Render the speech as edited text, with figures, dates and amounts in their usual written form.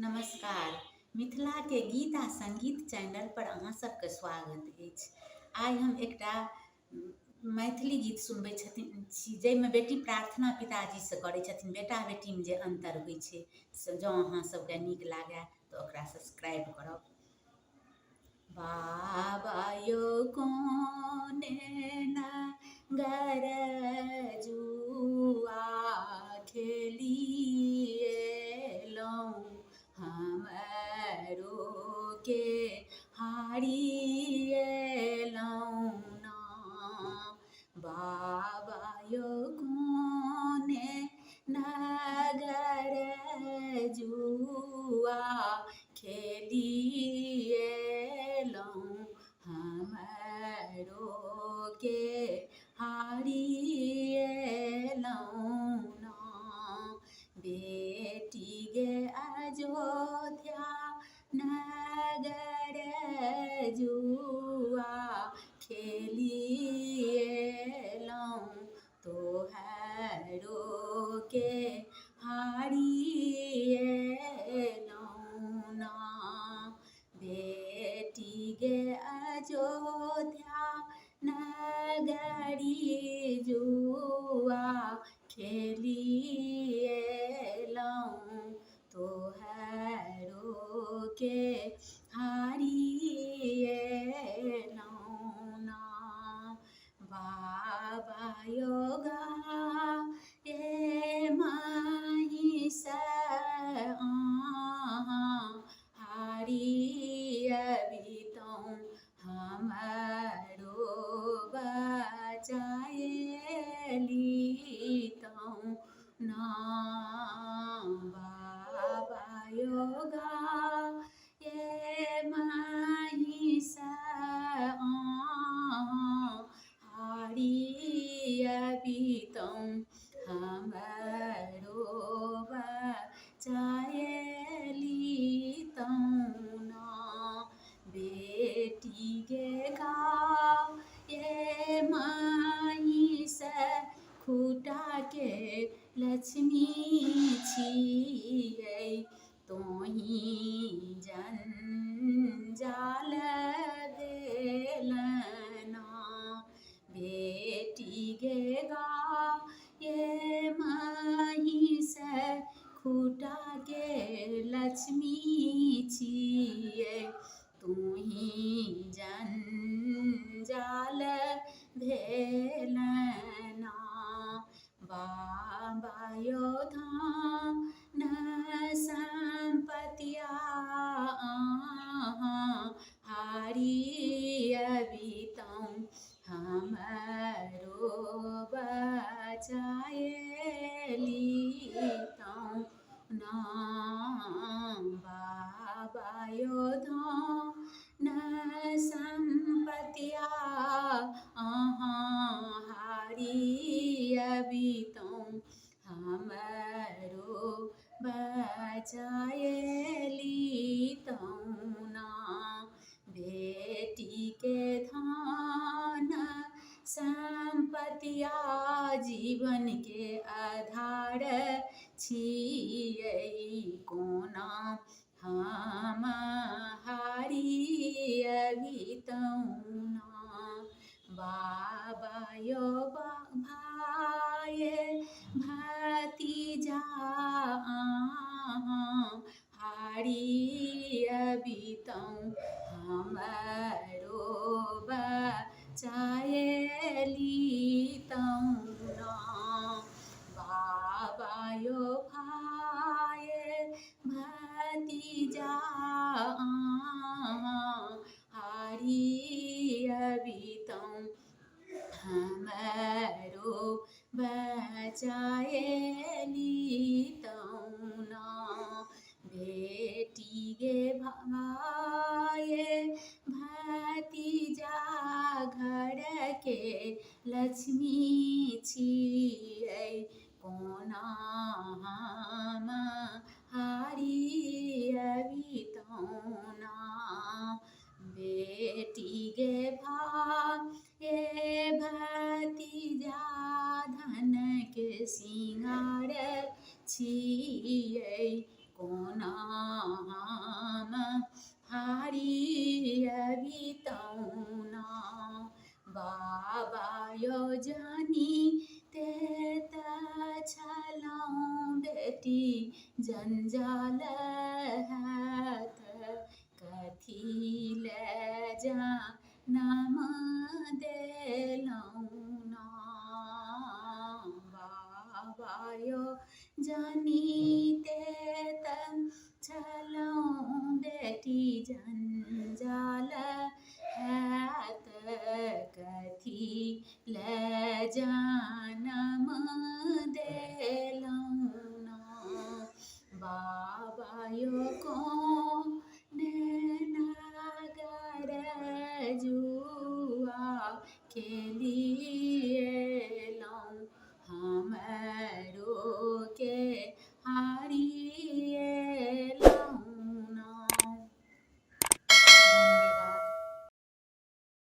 नमस्कार। मिथिला के गीत आ संगीत चैनल पर अहाँ सबके स्वागत अछि। आइ हम एकटा मैथिली गीत सुनबै छी जाहिमे बेटी प्रार्थना पिताजीसँ करै छथिन। बेटा बेटीमे जे अन्तर होइ छै से जँ अहाँ सबके नीक लागै तऽ ओकरा सब्सक्राइब करब। बाबा यौ कोने नगर जुआ खेलिएलहुँ हमरो के हारिएलहुँ ना। बाबा यौ कोने नगर जुआ खेलिएलहुँ हमरो के हारिएलहुँ ना। बेटी गे अयोध्या नगर जुआ खेलिएलहुँ तोहरो के हारिएलहुँ ना। बेटी गे अयोध्या नगरी जुआ खेलिएलहुँ तोहरो के हारिएलहुँ ना। बाबा योगा ए महिष अहाँ हारिअबितहुँ हमरो बचाएलितहुँ ना। बाबा योगा ए महिष अहाँ हारिअबितहुँ हमरो बचाएलितहुँ ना। बेटी गे गाय ए महिष खूटा के लक्ष्मी छियै तोही जंजाल देलना। बेटी गे गाय ए महिष खूटा के लक्ष्मी छियै तोही जंजाल भेलना। बाबा यौ धन सम्पत्तिया अहाँ हारिअबितहुँ हमरो बचाएलितहुँ ना। बाबा यौ धन सम्पत्तिया अहाँ हारिअबितहुँ हमरो बचाएलितहुँ ना। बेटी के धन सम्पत्तिया जीवन के आधार छियै कोना हम हारिअबितहुँ ना। बाबा यौ भाय भतीजा अहाँ हारिअबितहुँ हमरो बचाएलितहुँ ना। बाबा यौ भाय भतीजा अहाँ हारिअबितहुँ हमरो बचाएलितहुँ ना। बेटी गे भाय भतीजा घर के लक्ष्मी छियै कोना हम हारिअबितहुँ ना। बेटी गे भाय भतीजा धन के सिंगार छियै कोना जंजाल हैत कथी ले जनम देलहुँ नाम बाबा यौ जनिते तऽ छलहुँ बेटी जंजाल हैत कथी ले जनम देलहुँ नाम बाबा यौ कोन नगर जुआ खेली